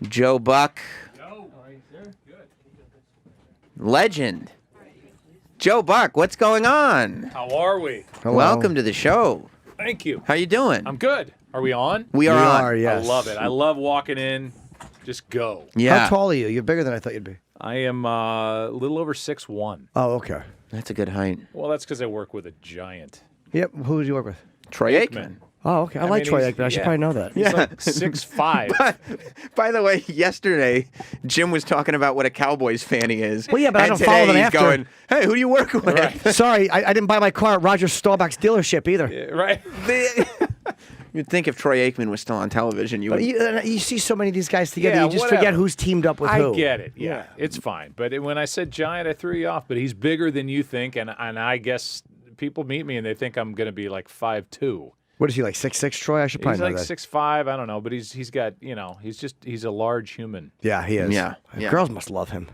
Joe Buck. Legend. Joe Buck, what's going on? How are we? Hello. Welcome to the show. Thank you. How you doing? I'm good. Are we on? We are on. Yes. I love it. I love walking in. Just go. Yeah. How tall are you? You're bigger than I thought you'd be. I am a little over 6'1". Oh, okay. That's a good height. Well, that's because I work with a giant. Yep. Who did you work with? Troy Aikman. Oh, okay. I like mean, Troy he's- Aikman. I should yeah. probably know that. He's like 6'5". By the way, yesterday, Jim was talking about what a Cowboys fan he is. Well, yeah, but I and don't today follow them he's after. going, hey, who do you work with? Right. Sorry, I didn't buy my car at Roger Staubach's dealership either. Right? You'd think if Troy Aikman was still on television, you would. But you see so many of these guys together, Yeah, you just whatever. forget who's teamed up with I who. get it. Yeah, it's fine. But when I said giant, I threw you off. But he's bigger than you think, and I guess people meet me and they think I'm going to be like 5'2". What is he, like 6'6", Troy? I should probably He's know like that. 6'5". I don't know, but he's got he's a large human. Yeah, he is. Yeah, yeah. Girls must love him.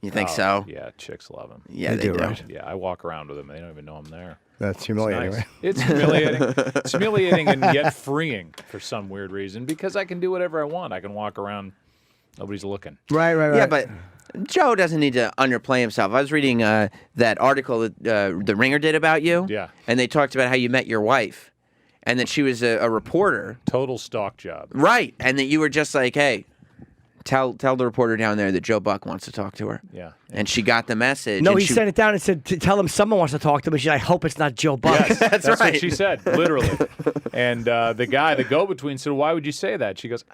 You think so? Yeah, chicks love him. Yeah, They they do, do. right? Yeah, I walk around with him. They don't even know I'm there. That's humiliating, Nice. right? It's humiliating. It's humiliating and yet freeing for some weird reason because I can do whatever I want. I can walk around. Nobody's looking. Right. Yeah, but Joe doesn't need to underplay himself. I was reading that article that The Ringer did about you. Yeah. And they talked about how you met your wife and that she was a reporter. Total stock job. Right. And that you were just like, hey, tell the reporter down there that Joe Buck wants to talk to her. Yeah. And she got the message. No, and he she, sent it down and said, tell him someone wants to talk to him. And she's like, I hope it's not Joe Buck. Yes, that's right. what she said, literally. And the guy, the go-between, said, why would you say that? She goes,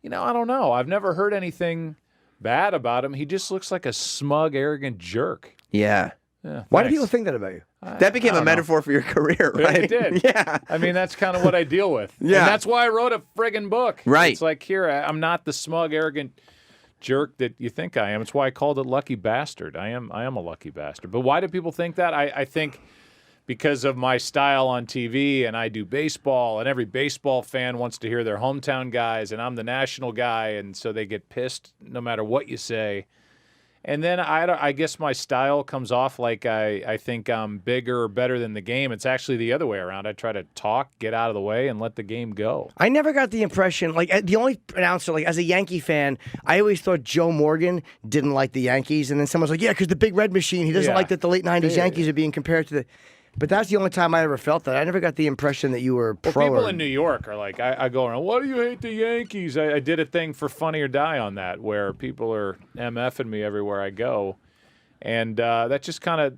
I don't know. I've never heard anything bad about him. He just looks like a smug, arrogant jerk. Yeah. Yeah, Why do thanks. people think that about you? That became I a don't know. metaphor for your career, right? It did. Yeah. I mean, that's kind of what I deal with. Yeah. And that's why I wrote a friggin' book. Right. It's like, here, I'm not the smug, arrogant jerk that you think I am. It's why I called it Lucky Bastard. I am a lucky bastard. But why do people think that? I think because of my style on TV and I do baseball and every baseball fan wants to hear their hometown guys and I'm the national guy and so they get pissed no matter what you say. And then I guess my style comes off like I think I'm bigger or better than the game. It's actually the other way around. I try to talk, get out of the way, and let the game go. I never got the impression, the only announcer, as a Yankee fan, I always thought Joe Morgan didn't like the Yankees. And then someone's like, yeah, because the Big Red Machine, he doesn't Yeah. like that the late 90s Yeah. Yankees are being compared to the... But that's the only time I ever felt that. I never got the impression that you were Well, pro. people or- in New York are like, I go around, why do you hate the Yankees? I did a thing for Funny or Die on that where people are MFing me everywhere I go. And that just kind of,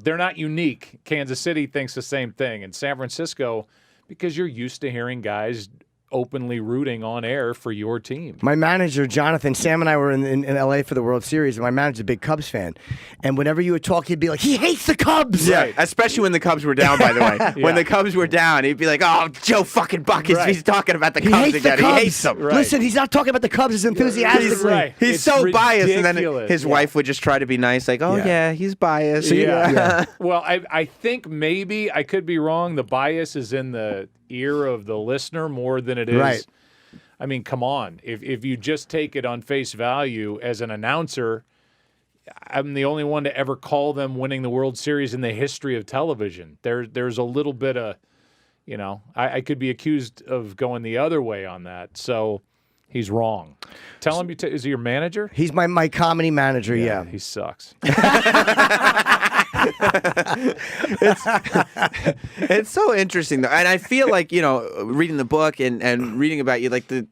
they're not unique. Kansas City thinks the same thing. And San Francisco, because you're used to hearing guys openly rooting on air for your team. My manager, Jonathan, Sam and I were in L.A. for the World Series, and my manager's a big Cubs fan. And whenever you would talk, he'd be like, he hates the Cubs! Yeah, Right. especially when the Cubs were down, by the way. When Yeah. the Cubs were down, he'd be like, oh, Joe fucking Buck, Right. he's talking about the He Cubs hates the again. Cubs. He hates them. Right. Listen, he's not talking about the Cubs as enthusiastically. Right. He's It's so biased. And then ridiculous. his wife would just try to be nice, like, oh, Yeah. yeah, he's biased. Yeah. Well, I think maybe, I could be wrong, the bias is in the ear of the listener more than it is. Right. I mean, come on. If you just take it on face value as an announcer, I'm the only one to ever call them winning the World Series in the history of television. There's a little bit of, I could be accused of going the other way on that. So he's wrong. Tell him, is he your manager? He's my comedy manager, yeah. He sucks. It's so interesting, though. And I feel like, reading the book and reading about you, like the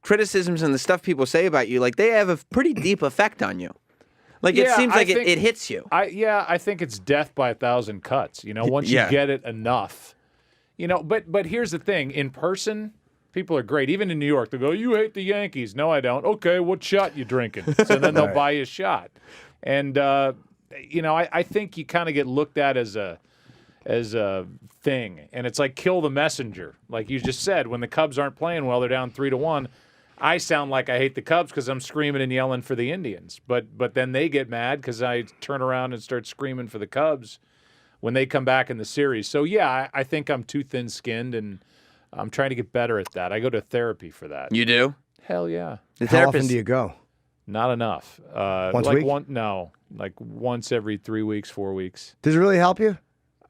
criticisms and the stuff people say about you, like they have a pretty deep effect on you. Like it Yeah, seems I like think- it hits you. I think it's death by 1,000 cuts. Once you Yeah. get it enough, But here's the thing: in person, people are great. Even in New York, they go, "You hate the Yankees." No, I don't. Okay, what shot you drinking? So then they'll buy you a shot. And I think you kind of get looked at as a thing, and it's like kill the messenger. Like you just said, when the Cubs aren't playing well, they're down 3-1. I sound like I hate the Cubs because I'm screaming and yelling for the Indians. But then they get mad because I turn around and start screaming for the Cubs when they come back in the series. So, yeah, I think I'm too thin-skinned, and I'm trying to get better at that. I go to therapy for that. You do? Hell yeah. The How often therapist. do you go? Not enough. Once a week? No, like once every 3 weeks, 4 weeks. Does it really help you?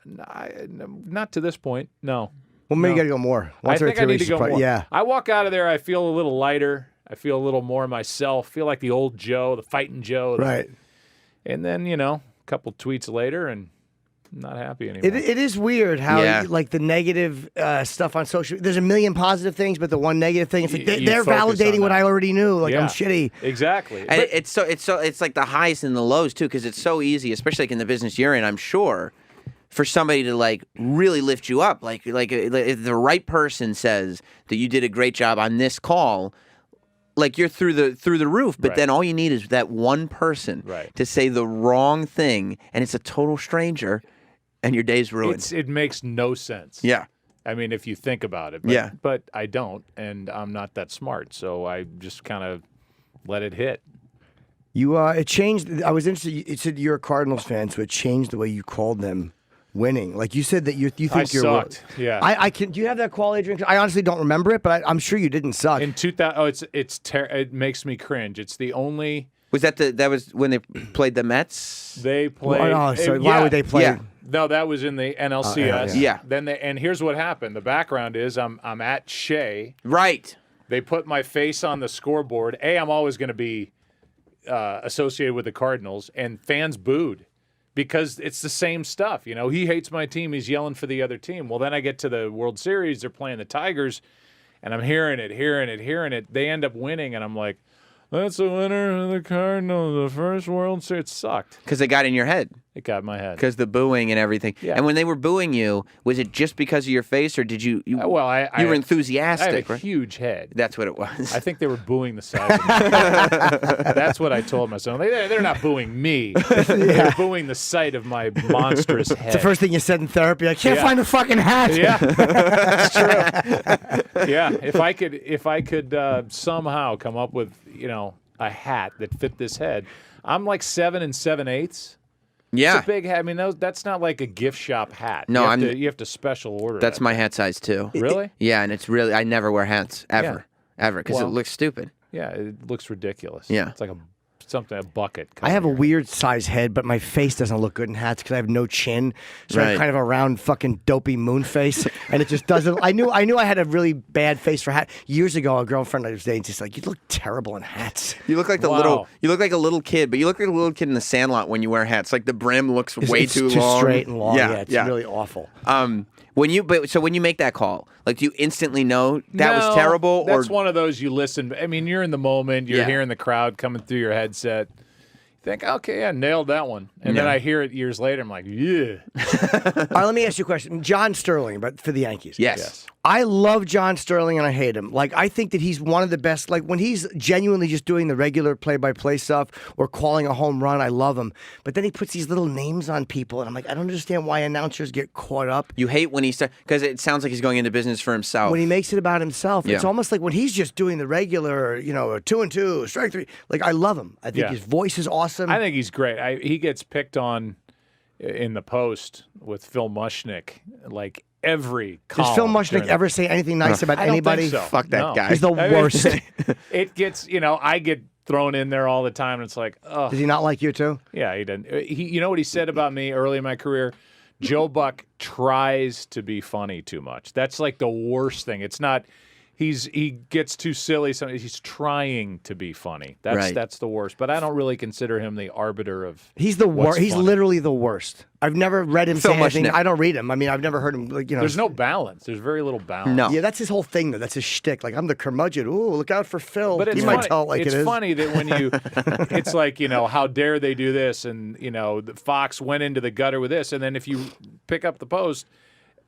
Not to this point, no. Well, maybe No. you got to go more. Once I every think I 2 need weeks to is go probably- more. Yeah. I walk out of there, I feel a little lighter. I feel a little more myself. Feel like the old Joe, the fighting Joe. Right. And then, a couple tweets later, and I'm not happy anymore. It is weird how Yeah. like the negative stuff on social. There's a million positive things, but the one negative thing, it's like You they're focus validating on what that. I already knew. Like I'm Yeah. shitty. Exactly. And But- it's like the highs and the lows too, because it's so easy, especially like in the business you're in. I'm sure for somebody to like really lift you up, like if the right person says that you did a great job on this call, like you're through the roof. But Right. then all you need is that one person Right. to say the wrong thing, and it's a total stranger, and your day's ruined. it makes no sense. Yeah. I mean, if you think about it. But, Yeah. But I don't, and I'm not that smart, so I just kind of let it hit. You it changed. I was interested. It said you're a Cardinals fan, so it changed the way you called them winning. Like you said that you think I you're. sucked. Yeah. I can. Do you have that quality drink? I honestly don't remember it, but I'm sure you didn't suck. In 2000, it makes me cringe. It's the only Was that was when they played the Mets? they played. Oh, so why yeah. would they play? Yeah. No, that was in the NLCS. Yeah. Then and here's what happened. The background is I'm at Shea. Right. They put my face on the scoreboard. I'm always going to be associated with the Cardinals, and fans booed because it's the same stuff. He hates my team. He's yelling for the other team. Well, then I get to the World Series. They're playing the Tigers, and I'm hearing it. They end up winning, and I'm like, that's the winner of the Cardinals, the first World Series. It sucked. Because they got in your head. It got in my head. Because the booing and everything. Yeah. And when they were booing you, was it just because of your face, or did you? Well, I you were I enthusiastic, have a right? huge head. That's what it was. I think they were booing the size of me. That's what I told myself. They're not booing me. They're booing the sight of my monstrous head. It's the first thing you said in therapy. I can't Yeah. find a fucking hat. Yeah, that's true. Yeah, if I could somehow come up with a hat that fit this head, I'm like 7 7/8. yeah. It's a big hat. I mean, that's not like a gift shop hat. No, you have to special order. That's that. my hat size too. Really? Yeah, and it's really I never wear hats ever, because it Well- looks stupid. Yeah, it looks ridiculous. Yeah. It's like a bucket. I have a coming here. weird size head, but my face doesn't look good in hats because I have no chin. So I'm Right. kind of a round fucking dopey moon face, and it just doesn't. I knew I had a really bad face for hat years ago. A girlfriend I was dating just like, you look terrible in hats. You look like Wow. you look like a little kid, but you look like a little kid in the Sandlot when you wear hats. Like the brim looks way It's too too long. straight and long. Yeah, it's yeah. really awful. When you make that call, like do you instantly know that was terrible, That's or one of those you listen. I mean, you're in the moment. You're Yeah. hearing the crowd coming through your headset. You think, okay, yeah, nailed that one. And then Yeah. I hear it years later. I'm like, yeah. All right, let me ask you a question. John Sterling, but for the Yankees. yes. I love John Sterling and I hate him. Like, I think that he's one of the best. Like, when he's genuinely just doing the regular play-by-play stuff or calling a home run, I love him. But then he puts these little names on people, and I'm like, I don't understand why announcers get caught up You hate when he starts because it sounds like he's going into business for himself. when he makes it about himself. It's Yeah. almost like when he's just doing the regular, 2-2, strike three. Like, I love him. I think Yeah. his voice is awesome. I think he's great. He gets picked on in the Post with Phil Mushnick, like every column. Does Phil Mushnick during the- ever say anything nice about I don't anybody? think so. Fuck that No. guy. He's the I mean, worst. It gets, I get thrown in there all the time, and it's like, oh, Does he not like you too? yeah, he didn't. You know what he said about me early in my career? Joe Buck tries to be funny too much. That's like the worst thing. It's not. He gets too silly. He's trying to be funny. Right. That's the worst. But I don't really consider him the arbiter of. He's the what's worst. He's funny. literally the worst. I've never read him Phil say anything. Mushnick. I don't read him. I mean, I've never heard him. There's no balance. There's very little balance. No. Yeah, that's his whole thing, though. That's his shtick. Like, I'm the curmudgeon. Ooh, look out for Phil. But it's he funny. might tell it like it's it is. funny that when you, it's like, how dare they do this? And, the Fox went into the gutter with this. And then if you pick up the Post,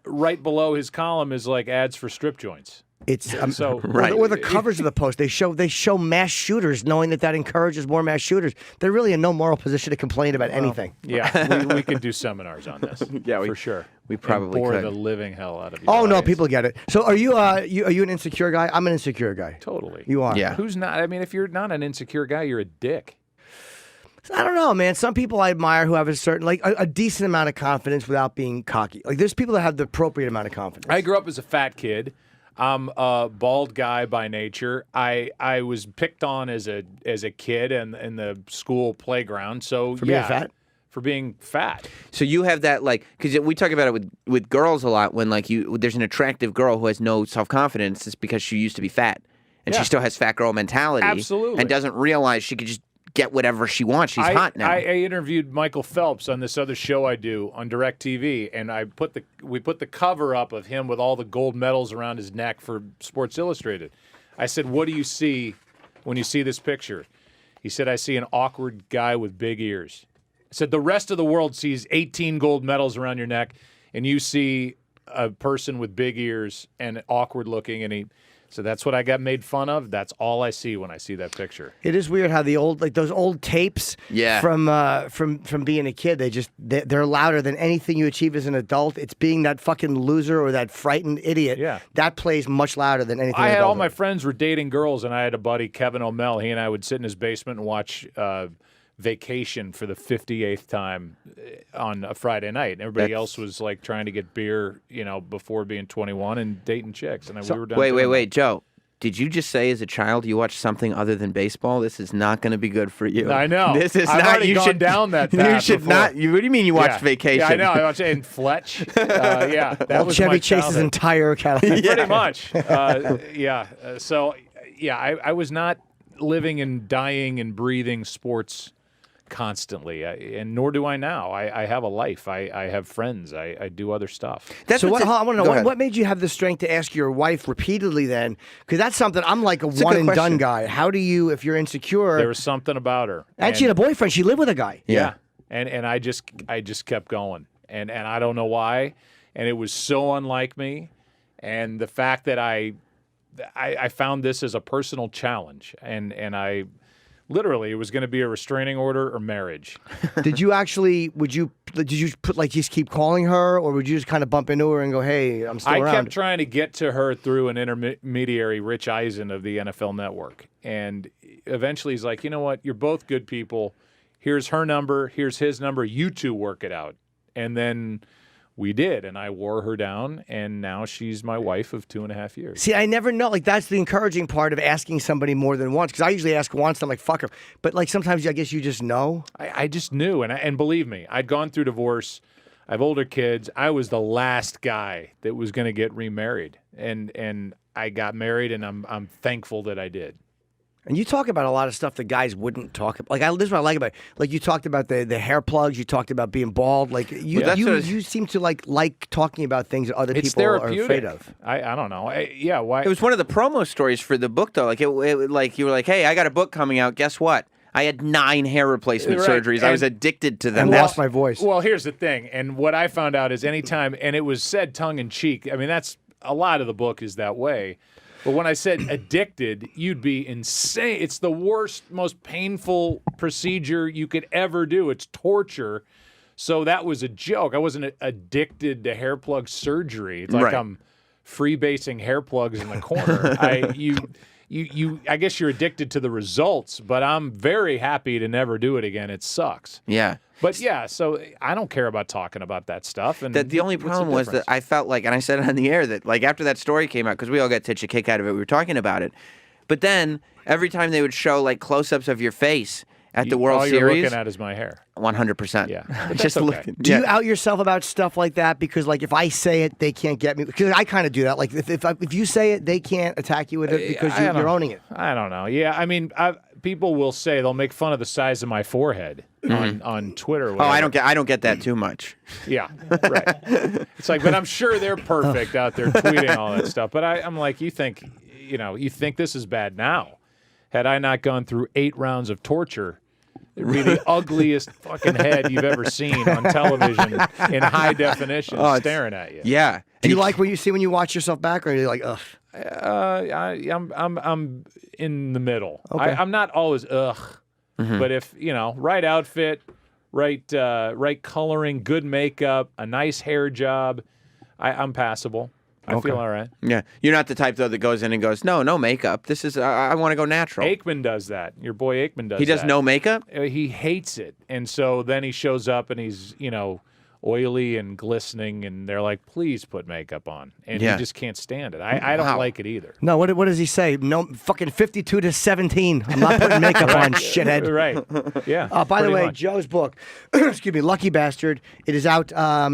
right below his column is like ads for strip joints. It's So Right. Or the covers of the Post. They show mass shooters, knowing that encourages more mass shooters. They're really in no moral position to complain about anything. Yeah, we could do seminars on this. Yeah, for sure. we And probably bore could. the living hell out of you. Oh no, people get it. So are you? Are you an insecure guy? I'm an insecure guy. Totally. You are. Yeah. Who's not? I mean, if you're not an insecure guy, you're a dick. I don't know, man. Some people I admire who have a certain, like, a decent amount of confidence without being cocky. Like, there's people that have the appropriate amount of confidence. I grew up as a fat kid. I'm a bald guy by nature. I was picked on as a kid and in the school playground. So For being fat? For being fat. So you have that because we talk about it with girls a lot when there's an attractive girl who has no self-confidence. It's because she used to be fat, and Yeah. she still has fat girl mentality. Absolutely. And doesn't realize she could just get whatever she wants. She's hot now. I interviewed Michael Phelps on this other show I do on DirecTV, and we put the cover up of him with all the gold medals around his neck for Sports Illustrated. I said, "What do you see when you see this picture?" He said, "I see an awkward guy with big ears." I said, "The rest of the world sees 18 gold medals around your neck, and you see a person with big ears and awkward looking." And so that's what I got made fun of. That's all I see when I see that picture. It is weird how the old, like those old tapes from being a kid, they're louder than anything you achieve as an adult. It's being that fucking loser or that frightened idiot. Yeah. That plays much louder than anything. I had all my friends were dating girls, and I had a buddy, Kevin O'Mell. He and I would sit in his basement and watch Vacation for the 58th time on a Friday night. And everybody else was like trying to get beer, before being 21 and dating chicks. And we were done. Wait, Joe. Did you just say as a child you watched something other than baseball? This is not going to be good for you. I know. This is I've not. already You gone should down that path. You should before. not. What do you mean you watched Vacation? Yeah, I know. I watched it in Fletch. That was Chevy my Chase's childhood. entire Cadillac. Pretty much. I was not living and dying and breathing sports constantly, and nor do I now. I have a life. I have friends. I do other stuff. So I want to Go know ahead. what made you have the strength to ask your wife repeatedly then? Because that's something I'm like a good one and done question. guy. How do you, if you're insecure? There was something about her. And she had a boyfriend. She lived with a guy. Yeah. And I just kept going, and I don't know why, and it was so unlike me, and the fact that I found this as a personal challenge, and I literally it was going to be a restraining order or marriage. Did you just keep calling her, or would you just kind of bump into her and go, "Hey, I'm still I around"? kept trying to get to her through an intermediary, Rich Eisen of the NFL Network, and eventually he's like, "You know what? You're both good people. Here's her number. Here's his number. You two work it out." And then we did, and I wore her down, and now she's my wife of 2.5 years. See, I never know. Like, that's the encouraging part of asking somebody more than once. Because I usually ask once, I'm like, fuck her. But, like, sometimes I guess you just know. I just knew, and believe me, I'd gone through divorce. I have older kids. I was the last guy that was going to get remarried, and I got married, and I'm thankful that I did. And you talk about a lot of stuff that guys wouldn't talk about. Like, this is what I like about it. Like, you talked about the hair plugs. You talked about being bald. Like, you seem to like talking about things that other people are afraid of. I don't know. Why? It was one of the promo stories for the book, though. Like, like you were like, "Hey, I got a book coming out. Guess what? I had 9 hair replacement surgeries. I was addicted to them." And lost my voice. Well, here's the thing. And what I found out is anytime, and it was said tongue in cheek. I mean, that's a lot of the book is that way. But when I said addicted, you'd be insane. It's the worst, most painful procedure you could ever do. It's torture. So that was a joke. I wasn't addicted to hair plug surgery. It's like I'm freebasing hair plugs in the corner. I guess you're addicted to the results, but I'm very happy to never do it again. It sucks. Yeah. But yeah, so I don't care about talking about that stuff. And The only problem was that I felt like, and I said it on the air, that like after that story came out, because we all got such a kick out of it, we were talking about it. But then every time they would show like close-ups of your face at the World all Series, you're looking at is my hair. 100%. Yeah, Just that's okay. looking. Do you out yourself about stuff like that? Because, like, if I say it, they can't get me. Because I kind of do that. Like, if you say it, they can't attack you with it because you're owning it. I don't know. Yeah, I mean, people will say they'll make fun of the size of my forehead on Twitter. Or Oh, I don't get that too much. Yeah, right. It's like, but I'm sure they're perfect out there tweeting all that stuff. But I'm like, you think this is bad now? Had I not gone through 8 rounds of torture, it'd be the ugliest fucking head you've ever seen on television in high definition staring at you. Yeah. Do you like what you see when you watch yourself back, or are you like, ugh? I'm in the middle. Okay. I'm not always ugh, but if right outfit, right coloring, good makeup, a nice hair job, I'm passable. I feel all right. Yeah. You're not the type, though, that goes in and goes, no makeup. This is, I want to go natural. Aikman does that. Your boy Aikman does that. He does no makeup? He hates it. And so then he shows up and he's, oily and glistening, and they're like, please put makeup on. And Yeah. he just can't stand it. I don't like it either. No, what does he say? No, fucking 52 to 17. I'm not putting makeup on, shithead. Right. Yeah. By the pretty way, much. Joe's book, excuse me, Lucky Bastard. It is out.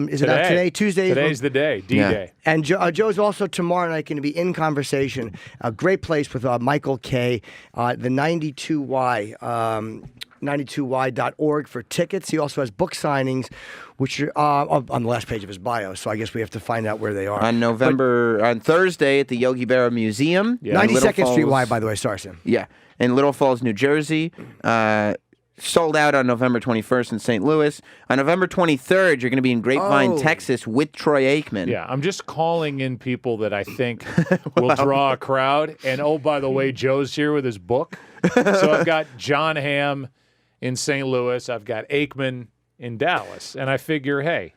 Is it out today? Tuesday. Today's the day. D-Day. And Joe's also tomorrow night going to be in conversation. A great place with Michael K. The 92Y. 92y.org for tickets. He also has book signings, which are on the last page of his bio. So I guess we have to find out where they are. On Thursday at the Yogi Berra Museum. Yeah. 92nd Street Y, by the way. Sorry, Sam. Yeah, in Little Falls, New Jersey. Sold out on November 21st in St. Louis. On November 23rd, you're going to be in Grapevine, Texas with Troy Aikman. Yeah, I'm just calling in people that I think will draw a crowd. And oh, by the way, Joe's here with his book. So I've got John Hamm in St. Louis. I've got Aikman in Dallas. And I figure, hey,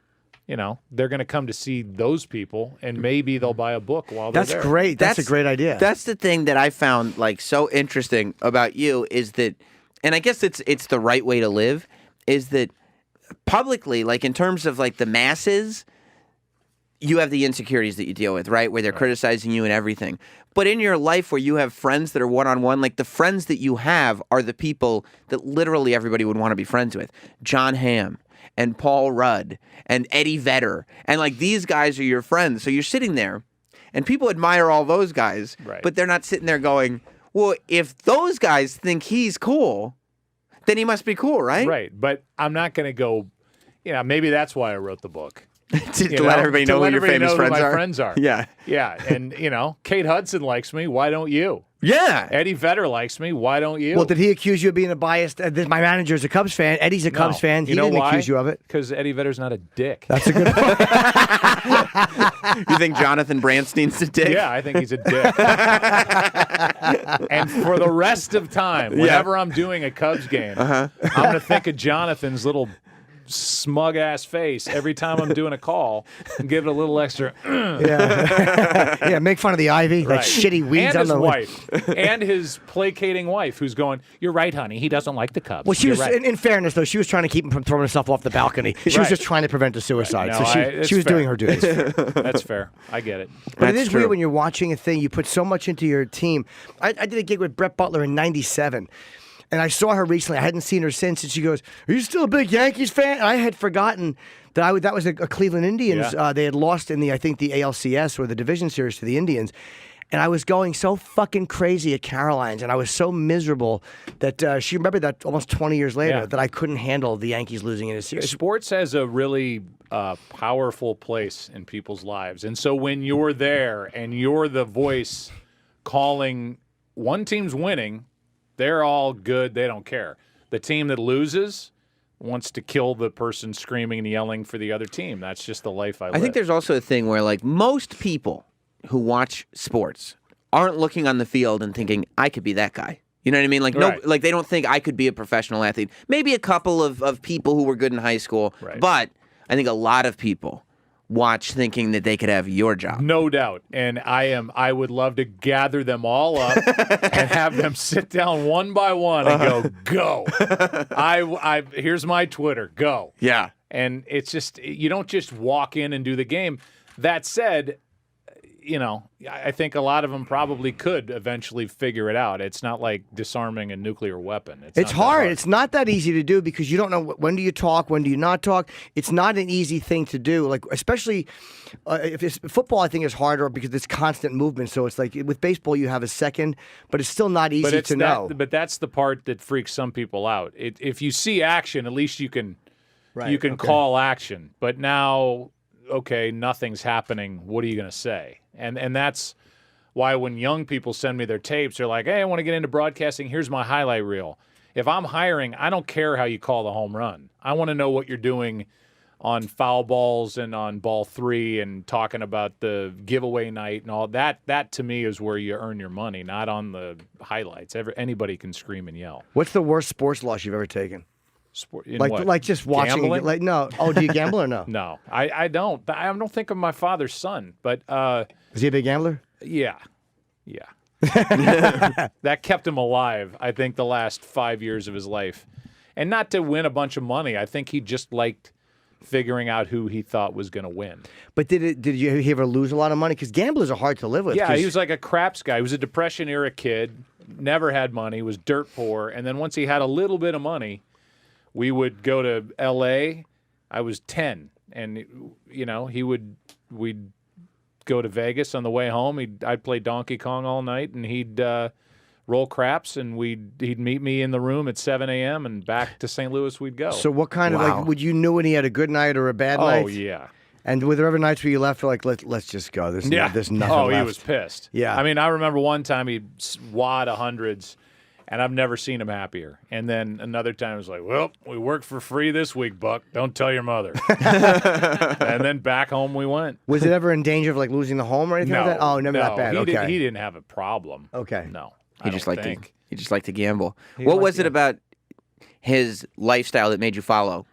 they're going to come to see those people, and maybe they'll buy a book while they're there. That's great. That's a great idea. That's the thing that I found so interesting about you is that, and I guess it's the right way to live, is that publicly, in terms of the masses, you have the insecurities that you deal with, right? Where they're criticizing you and everything. But in your life where you have friends that are one-on-one, the friends that you have are the people that literally everybody would want to be friends with. John Hamm and Paul Rudd and Eddie Vedder. And these guys are your friends. So you're sitting there and people admire all those guys, but they're not sitting there going, well, if those guys think he's cool, then he must be cool, right? Right. But I'm not going to go, maybe that's why I wrote the book. to let everybody know who your famous friends are. My friends are. Yeah. Yeah. And, Kate Hudson likes me. Why don't you? Yeah. Eddie Vedder likes me. Why don't you? Well, did he accuse you of being a biased? My manager's a Cubs fan. Eddie's a Cubs fan. He didn't accuse you of it. Because Eddie Vedder's not a dick. That's a good point. You think Jonathan Branstein's a dick? Yeah, I think he's a dick. And for the rest of time, whenever I'm doing a Cubs game, I'm going to think of Jonathan's little smug-ass face every time I'm doing a call and give it a little extra. Yeah, make fun of the ivy, Right. shitty weeds and on the his wife, and his placating wife, who's going, "You're right, honey. He doesn't like the Cubs." Well, she You're was. right. In fairness, though, she was trying to keep him from throwing herself off the balcony. She was Right. just trying to prevent a suicide. No, so she was fair. doing her duties. That's fair. I get it. But it That's is true. weird when you're watching a thing. You put so much into your team. I did a gig with Brett Butler in '97. And I saw her recently. I hadn't seen her since. And she goes, "Are you still a big Yankees fan?" And I had forgotten that that was a Cleveland Indians. Yeah. They had lost in the ALCS or the division series to the Indians. And I was going so fucking crazy at Caroline's, and I was so miserable that she remembered that almost 20 years later that I couldn't handle the Yankees losing in a series. Sports has a really powerful place in people's lives. And so when you're there and you're the voice calling one team's winning, they're all good. They don't care. The team that loses wants to kill the person screaming and yelling for the other team. That's just the life I live. I think there's also a thing where most people who watch sports aren't looking on the field and thinking, I could be that guy. You know what I mean? Right. They don't think I could be a professional athlete. Maybe a couple of people who were good in high school, Right. but I think a lot of people watch thinking that they could have your job. No doubt. And I would love to gather them all up and have them sit down one by one and go. Here's my Twitter. Go. Yeah. And it's just, you don't just walk in and do the game. That said, I think a lot of them probably could eventually figure it out. It's not like disarming a nuclear weapon. It's not that hard. It's not that easy to do because you don't know when do you talk, when do you not talk. It's not an easy thing to do. Especially if it's football, I think is harder because it's constant movement. So it's like with baseball, you have a second, but it's still not easy to know. But that's the part that freaks some people out. If you see action, at least you can call action. But now, okay, nothing's happening. What are you going to say? And that's why when young people send me their tapes, they're like, hey, I want to get into broadcasting. Here's my highlight reel. If I'm hiring, I don't care how you call the home run. I want to know what you're doing on foul balls and on ball 3 and talking about the giveaway night and all that. That to me is where you earn your money, not on the highlights. Anybody can scream and yell. What's the worst sports loss you've ever taken? What? Like just watching. Gambling? No. Oh, do you gamble or no? No, I don't. I don't think I'm my father's son, but Is he a big gambler? yeah. That kept him alive, I think, the last 5 years of his life. And not to win a bunch of money. I think he just liked figuring out who he thought was going to win. But did you ever lose a lot of money? Because gamblers are hard to live with. Yeah, he was like a craps guy. He was a Depression-era kid, never had money, was dirt poor. And then once he had a little bit of money, we would go to L.A. I was 10, and, we'd go to Vegas on the way home. I'd play Donkey Kong all night, and he'd roll craps, and he'd meet me in the room at 7 a.m. and back to St. Louis we'd go. So what kind of would you know when he had a good night or a bad night? Oh yeah. And were there ever nights where you left for let's just go? There's nothing left. He was pissed. Yeah. I mean, I remember one time he wad of hundreds, and I've never seen him happier. And then another time it was like, well, we worked for free this week, Buck. Don't tell your mother. And then back home we went. Was it ever in danger of losing the home or anything like that? Oh, never that bad. He didn't have a problem. Okay. No. He just liked to gamble. What was it about his lifestyle that made you follow?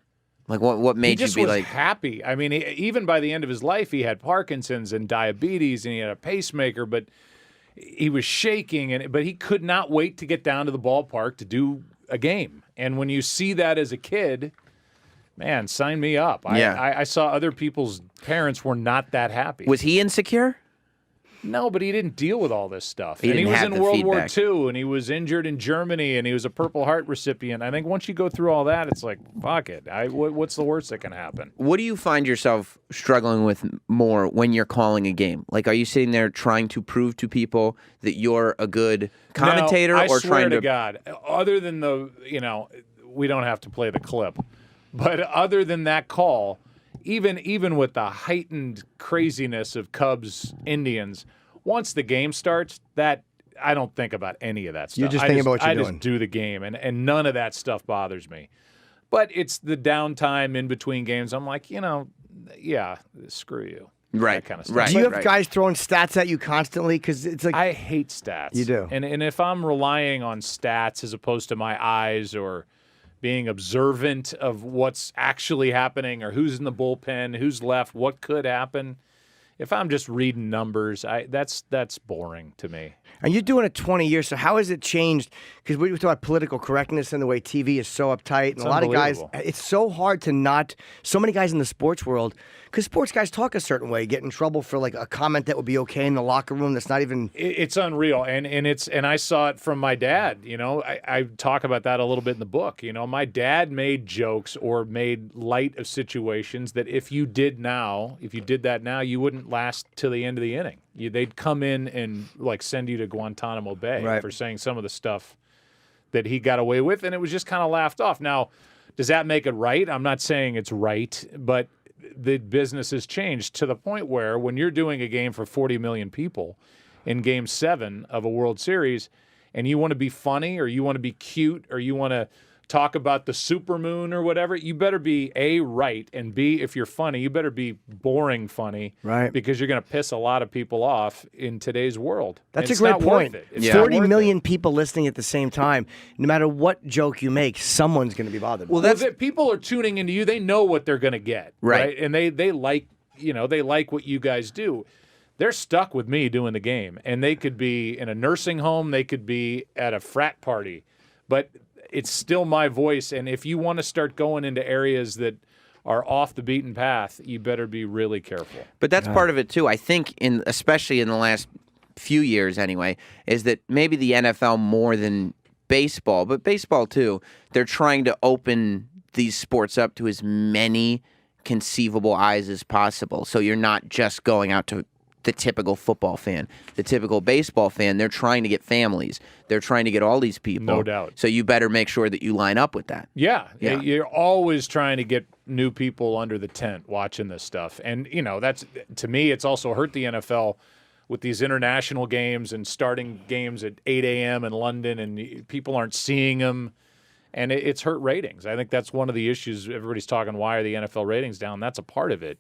Like what made you be like happy? I mean, even by the end of his life, he had Parkinson's and diabetes, and he had a pacemaker, but he was shaking, but he could not wait to get down to the ballpark to do a game. And when you see that as a kid, man, sign me up. I saw other people's parents were not that happy. Was he insecure? No, but he didn't deal with all this stuff. He was in World War feedback. II, and he was injured in Germany, and he was a Purple Heart recipient. I think once you go through all that, it's like, fuck it. What's the worst that can happen? What do you find yourself struggling with more when you're calling a game? Like, are you sitting there trying to prove to people that you're a good commentator, no, I or swear trying to God, other than we don't have to play the clip, but other than that call, even with the heightened craziness of Cubs Indians, once the game starts, that I don't think about any of that stuff. You're just thinking about what you're doing. I just do the game, and none of that stuff bothers me. But it's the downtime in between games. I'm like, screw you. Right. That kind of stuff. Right. Do you have guys throwing stats at you constantly? Because it's like I hate stats. You do. And if I'm relying on stats as opposed to my eyes or being observant of what's actually happening or who's in the bullpen, who's left, what could happen. If I'm just reading numbers, that's boring to me. And you're doing it 20 years, so how has it changed? Because we talk about political correctness and the way TV is so uptight. And It's a lot of guys, unbelievable. it's so hard to not, so many guys in the sports world, because sports guys talk a certain way, get in trouble for like a comment that would be okay in the locker room that's not even. It's unreal. And I saw it from my dad. I talk about that a little bit in the book. My dad made jokes or made light of situations that if you did that now, you wouldn't last till the end of the inning. They'd come in and like send you to Guantanamo Bay for saying some of the stuff that he got away with, and it was just kind of laughed off. Now, does that make it right? I'm not saying it's right, but the business has changed to the point where when you're doing a game for 40 million people in Game 7 of a World Series, and you want to be funny or you want to be cute or you want to talk about the supermoon or whatever, you better be A, right, and B, if you're funny, you better be boring funny, Right. Because you're going to piss a lot of people off in today's world. That's It's a great not point. worth it. It's not 40 worth million it. people listening at the same time. No matter what joke you make, someone's going to be bothered. Well, Well, that's people are tuning into you. They know what they're going to get, Right. And they like they like what you guys do. They're stuck with me doing the game, and they could be in a nursing home, they could be at a frat party, but it's still my voice. And if you want to start going into areas that are off the beaten path, you better be really careful. But that's part of it too. I think, especially in the last few years, anyway, is that maybe the NFL more than baseball, but baseball too. They're trying to open these sports up to as many conceivable eyes as possible. So you're not just going out to the typical football fan, the typical baseball fan. They're trying to get families. They're trying to get all these people. No doubt. So you better make sure that you line up with that. Yeah, Yeah. you're always trying to get new people under the tent watching this stuff. And, that's, to me, it's also hurt the NFL with these international games and starting games at 8 a.m. in London, and people aren't seeing them. And it's hurt ratings. I think that's one of the issues. Everybody's talking, why are the NFL ratings down? That's a part of it.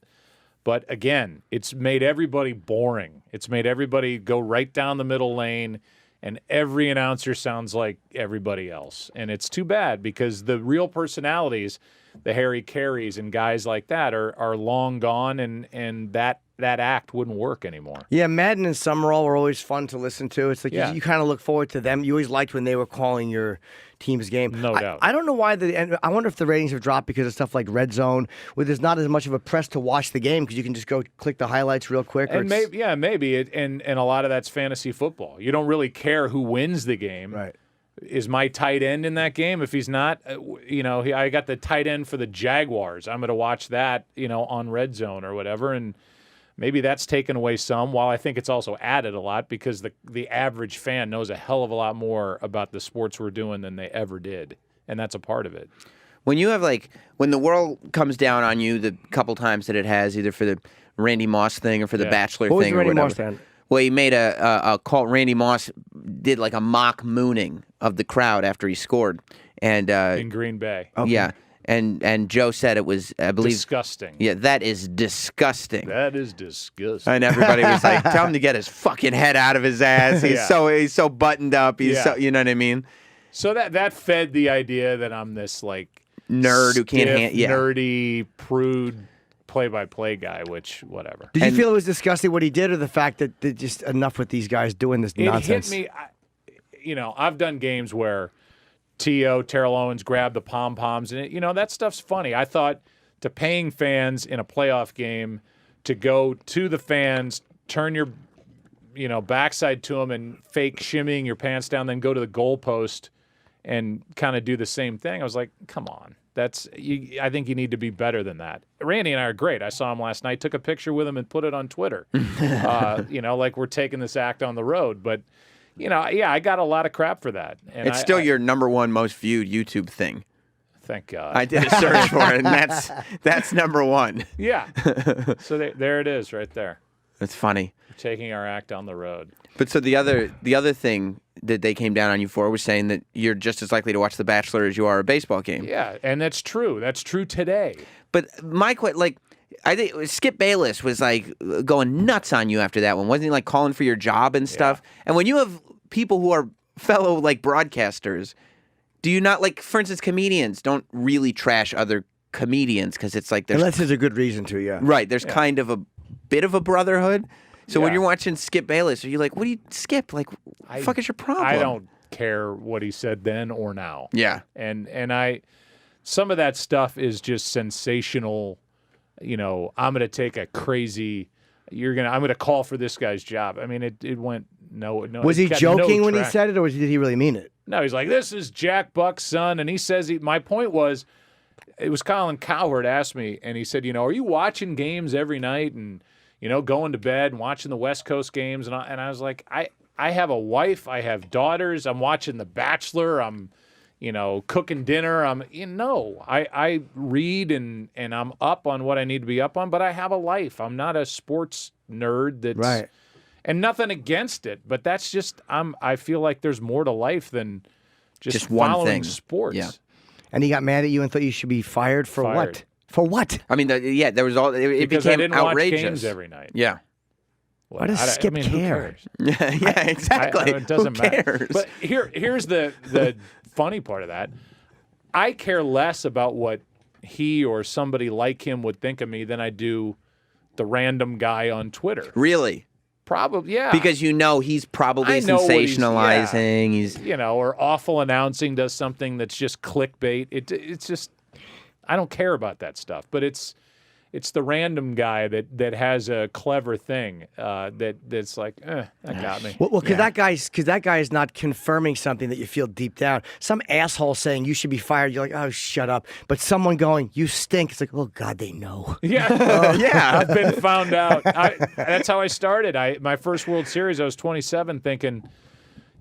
But again, it's made everybody boring. It's made everybody go right down the middle lane, and every announcer sounds like everybody else. And it's too bad because the real personalities, the Harry Careys and guys like that, are long gone, and that act wouldn't work anymore. Yeah, Madden and Summerall were always fun to listen to. It's like you kind of look forward to them. You always liked when they were calling your team's game. No doubt. I don't know why and I wonder if the ratings have dropped because of stuff like Red Zone, where there's not as much of a press to watch the game because you can just go click the highlights real quick. And maybe. And a lot of that's fantasy football. You don't really care who wins the game. Right. Is my tight end in that game? If he's not, I got the tight end for the Jaguars. I'm going to watch that, on Red Zone or whatever. And maybe that's taken away some, while I think it's also added a lot because the average fan knows a hell of a lot more about the sports we're doing than they ever did. And that's a part of it. When you have when the world comes down on you the couple times that it has, either for the Randy Moss thing or for the Bachelor what thing was or Randy whatever. Moss then? Well, he made a call. Randy Moss did a mock mooning of the crowd after he scored, and In Green Bay. Okay. yeah, and Joe said it was, I believe, Disgusting. Yeah, that is disgusting. That is disgusting. And everybody was like, "Tell him to get his fucking head out of his ass. He's so buttoned up. He's so, you know what I mean." So that fed the idea that I'm this nerd who can't nerdy prude play-by-play guy, which whatever. Did you feel it was disgusting what he did, or the fact that just enough with these guys doing this nonsense? It hit me. I've done games where Terrell Owens grabbed the pom-poms, and that stuff's funny. I thought to paying fans in a playoff game to go to the fans, turn your backside to them and fake shimmying your pants down, then go to the goalpost and kind of do the same thing. I was like, come on. I think you need to be better than that. Randy and I are great. I saw him last night, took a picture with him and put it on Twitter. Like we're taking this act on the road. But, I got a lot of crap for that. And it's still your number one most viewed YouTube thing. Thank God. I did a search for it, and that's number one. Yeah. So there it is right there. That's funny. We're taking our act on the road. But so the other thing that they came down on you for was saying that you're just as likely to watch The Bachelor as you are a baseball game. Yeah, and that's true. That's true today. But I think Skip Bayless was going nuts on you after that one. Wasn't he calling for your job and stuff? Yeah. And when you have people who are fellow broadcasters, do you not for instance, comedians don't really trash other comedians because it's there's unless there's a good reason to, yeah. Right. There's kind of a bit of a brotherhood. So when you're watching Skip Bayless, are you what do you Skip? The fuck is your problem? I don't care what he said then or now. Yeah. And some of that stuff is just sensational. I'm going to take a crazy. I'm going to call for this guy's job. I mean, it went no. Was he joking when he said it, or did he really mean it? No, he's like, this is Jack Buck's son, and he says my point was, it was Colin Cowherd asked me, and he said, are you watching games every night and going to bed and watching the West Coast games, and I was like, I have a wife, I have daughters, I'm watching The Bachelor, I'm cooking dinner, I read and I'm up on what I need to be up on, but I have a life. I'm not a sports nerd that's right. And nothing against it, but that's just I feel like there's more to life than just one following thing. sports. Yeah. And he got mad at you and thought you should be fired for what? For what? I mean, there was all. It because became I didn't outrageous. watch games every night. Yeah. Why does Skip care? Who cares? Yeah, exactly. It doesn't Who cares? matter. But here's the funny part of that. I care less about what he or somebody like him would think of me than I do the random guy on Twitter. Really? Probably, yeah. Because he's probably sensationalizing. He's or awful announcing, does something that's just clickbait. It's just I don't care about that stuff. But it's the random guy that has a clever thing that's that got me. Well, because that guy is not confirming something that you feel deep down. Some asshole saying you should be fired, you're like, oh, shut up. But someone going, you stink. It's like, oh God, they know. Yeah, yeah. I've been found out. That's how I started. My first World Series, I was 27, thinking.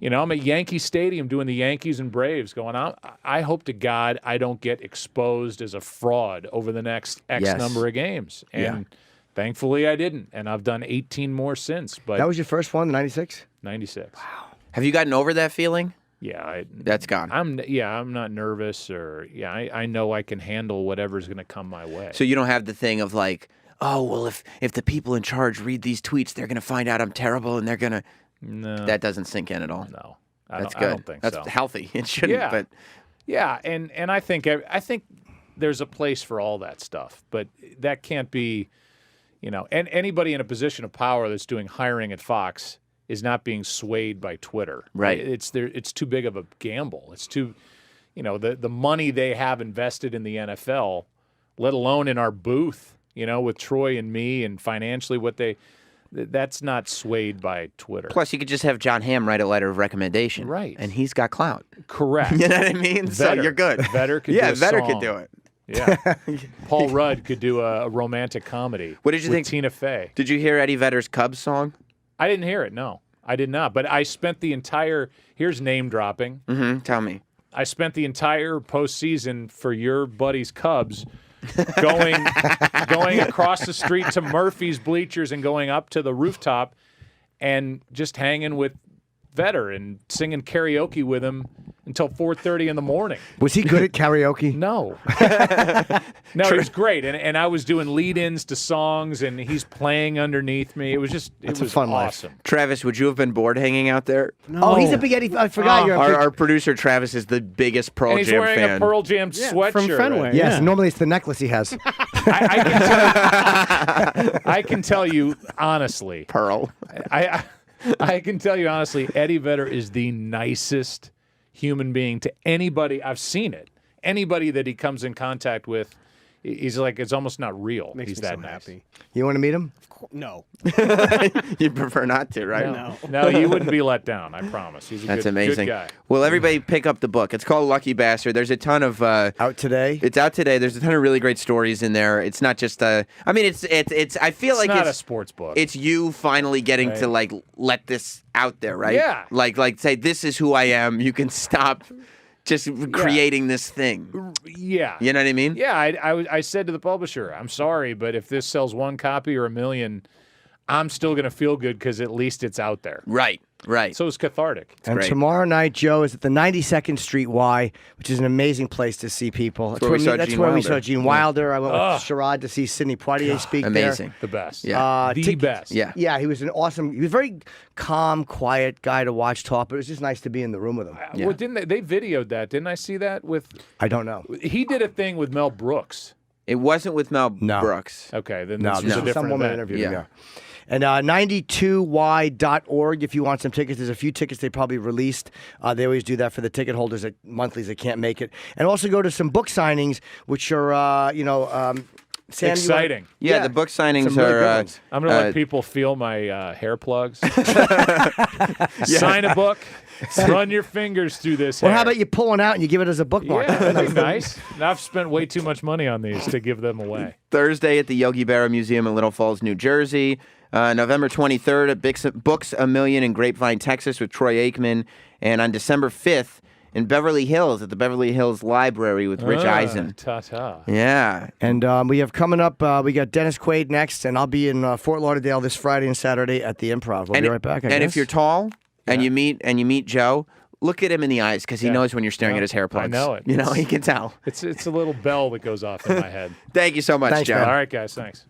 I'm at Yankee Stadium doing the Yankees and Braves going, I hope to God I don't get exposed as a fraud over the next X number of games. And thankfully I didn't. And I've done 18 more since. But that was your first one, 96? 96. Wow. Have you gotten over that feeling? Yeah. That's gone. I'm not nervous I know I can handle whatever's going to come my way. So you don't have the thing of oh, well, if the people in charge read these tweets, they're going to find out I'm terrible and they're going to... No. That doesn't sink in at all. No. That's good. I don't think That's so. That's healthy. It shouldn't, yeah. but... Yeah, and I think there's a place for all that stuff, but that can't be, and anybody in a position of power that's doing hiring at Fox is not being swayed by Twitter. Right. It's too big of a gamble. It's too, the money they have invested in the NFL, let alone in our booth, with Troy and me, and financially that's not swayed by Twitter. Plus, you could just have John Hamm write a letter of recommendation. Right. And he's got clout. Correct. You know what I mean? So you're good. Vedder could Yeah, do a Vedder song. could do it. Yeah. Paul Rudd could do a romantic comedy. What did you with think? Tina Fey. Did you hear Eddie Vedder's Cubs song? I didn't hear it, no. I did not. But I spent the entire, here's name dropping. Mm-hmm. Tell me. I spent the entire postseason for your buddy's Cubs going across the street to Murphy's bleachers and going up to the rooftop and just hanging with Vedder and singing karaoke with him until 4:30 in the morning. Was he good at karaoke? No. No, he was great. And I was doing lead-ins to songs, and he's playing underneath me. It was just, That's it a was fun life. awesome. Travis, would you have been bored hanging out there? Oh, he's a big Eddie. I forgot you're a big. Our producer, Travis, is the biggest Pearl And he's Jam wearing fan. a Pearl Jam sweatshirt. from Fenway. Yes, Yeah. normally it's the necklace he has. I can tell you honestly, Pearl. I can tell you honestly, Eddie Vedder is the nicest human being to anybody. I've seen it. Anybody that he comes in contact with, he's like, it's almost not real. Makes He's me that so nice. happy. You want to meet him? No. You prefer not to, right? No, you wouldn't be let down. I promise. He's a That's good, amazing. good guy. Well, everybody pick up the book. It's called Lucky Bastard. There's a ton of Out today? It's out today. There's a ton of really great stories in there. It's not just I mean, it's. I feel It's like not a it's sports book. it's you finally getting to Right. like let this out there, right? Yeah. Like say this is who I am. You can stop just creating this thing. Yeah. You know what I mean? Yeah, I said to the publisher, I'm sorry, but if this sells one copy or 1 million, I'm still going to feel good because at least it's out there. Right. Right. So it's cathartic. And great. tomorrow night, Joe, is at the 92nd Street Y, which is an amazing place to see people. That's where we saw that's Gene where we Wilder. saw Gene Wilder. I went with Sherrod to see Sidney Poitier speak amazing. The best. Yeah. The best. Yeah. there. Yeah, he was an awesome. He was a very calm, quiet guy to watch talk, but it was just nice to be in the room with him. Yeah. Well, didn't they videoed that? Didn't I see that with? I don't know. He did a thing with Mel Brooks. It wasn't with Mel No. Brooks. Okay, then No, this was a some different woman event. interviewed Yeah. him. Yeah. And 92y.org if you want some tickets. There's a few tickets they probably released. They always do that for the ticket holders at monthlies that can't make it. And also go to some book signings, which are, Sam, Exciting. Yeah, the book signings Some really are. good ones. I'm going to let people feel my hair plugs. Sign a book. Run your fingers through this Well, hair. how about you pull one out and you give it as a bookmark? Yeah, that'd be nice. Now I've spent way too much money on these to give them away. Thursday at the Yogi Berra Museum in Little Falls, New Jersey. November 23rd at Books A Million in Grapevine, Texas with Troy Aikman. And on December 5th in Beverly Hills at the Beverly Hills Library with Rich Eisen. Ta-ta. Yeah. And we have coming up, we got Dennis Quaid next, and I'll be in Fort Lauderdale this Friday and Saturday at the Improv. We'll be right back, I And guess. if you're tall and you meet Joe, look at him in the eyes because he Yeah. knows when you're staring at his hair plugs. I know it. You know, he can tell. It's a little bell that goes off in my head. Thank you so much, Thanks, Joe. man. All right, guys. Thanks.